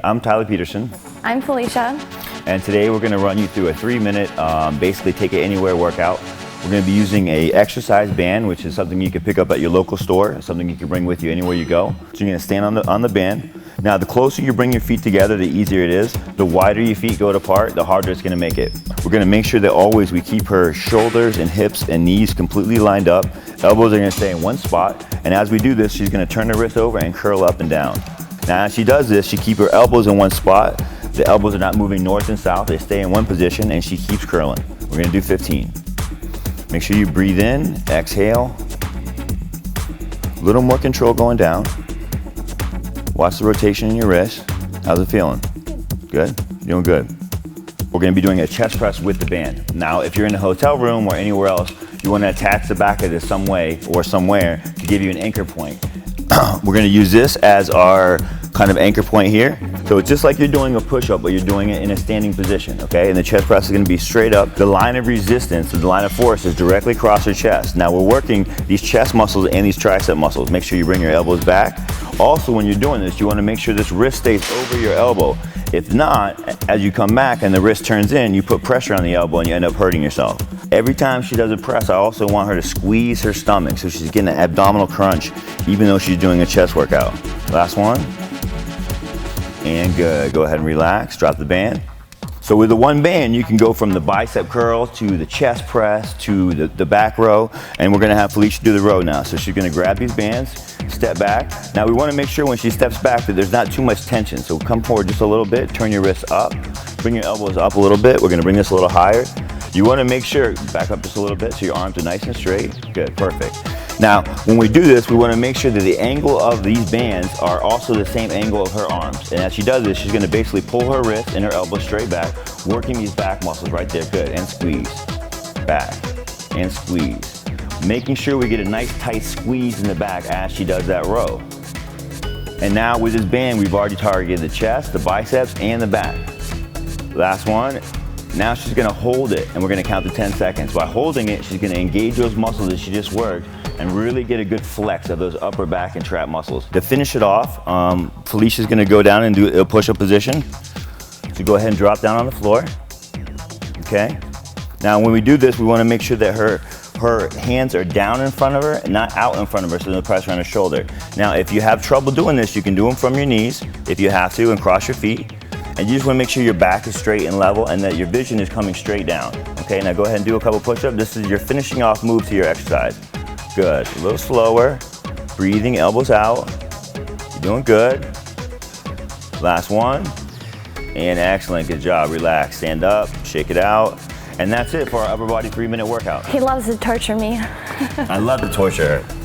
I'm Tyler Peterson. I'm Felicia. And today we're going to run you through a 3-minute, basically take it anywhere workout. We're going to be using a exercise band, which is something you can pick up at your local store, something you can bring with you anywhere you go. So you're going to stand on the band. Now, the closer you bring your feet together, the easier it is. The wider your feet go apart, the harder it's going to make it. We're going to make sure that always we keep her shoulders and hips and knees completely lined up. Elbows are going to stay in one spot. And as we do this, she's going to turn her wrist over and curl up and down. Now, as she does this, she keeps her elbows in one spot. The elbows are not moving north and south. They stay in one position, and she keeps curling. We're going to do 15. Make sure you breathe in, exhale. A little more control going down. Watch the rotation in your wrist. How's it feeling? Good? You're doing good. We're going to be doing a chest press with the band. Now, if you're in a hotel room or anywhere else, you want to attach the back of this some way or somewhere to give you an anchor point. We're going to use this as our kind of anchor point here. So it's just like you're doing a push-up, but you're doing it in a standing position, okay? And the chest press is going to be straight up. The line of resistance, the line of force is directly across your chest. Now we're working these chest muscles and these tricep muscles. Make sure you bring your elbows back. Also, when you're doing this, you want to make sure this wrist stays over your elbow. If not, as you come back and the wrist turns in, you put pressure on the elbow and you end up hurting yourself. Every time she does a press, I also want her to squeeze her stomach so she's getting an abdominal crunch, even though she's doing a chest workout. Last one. And good. Go ahead and relax. Drop the band. So with the one band, you can go from the bicep curl to the chest press to the back row, and we're going to have Felicia do the row now. So she's going to grab these bands, step back. Now we want to make sure when she steps back that there's not too much tension. So come forward just a little bit, turn your wrists up, bring your elbows up a little bit. We're going to bring this a little higher. You want to make sure, back up just a little bit so your arms are nice and straight. Good, perfect. Now, when we do this, we want to make sure that the angle of these bands are also the same angle of her arms. And as she does this, she's going to basically pull her wrist and her elbow straight back, working these back muscles right there. Good. And squeeze. Back. And squeeze. Making sure we get a nice tight squeeze in the back as she does that row. And now with this band, we've already targeted the chest, the biceps, and the back. Last one. Now she's going to hold it, and we're going to count to 10 seconds. By holding it, she's going to engage those muscles that she just worked and really get a good flex of those upper back and trap muscles. To finish it off, Felicia's going to go down and do a push-up position. So go ahead and drop down on the floor. Okay? Now when we do this, we want to make sure that her hands are down in front of her and not out in front of her, so there's no pressure on her shoulder. Now if you have trouble doing this, you can do them from your knees if you have to, and cross your feet. And you just want to make sure your back is straight and level and that your vision is coming straight down. Okay, now go ahead and do a couple push-ups. This is your finishing off move to your exercise. Good. A little slower. Breathing, elbows out. You're doing good. Last one. And excellent. Good job. Relax. Stand up. Shake it out. And that's it for our upper body 3-minute workout. He loves to torture me. I love to torture her.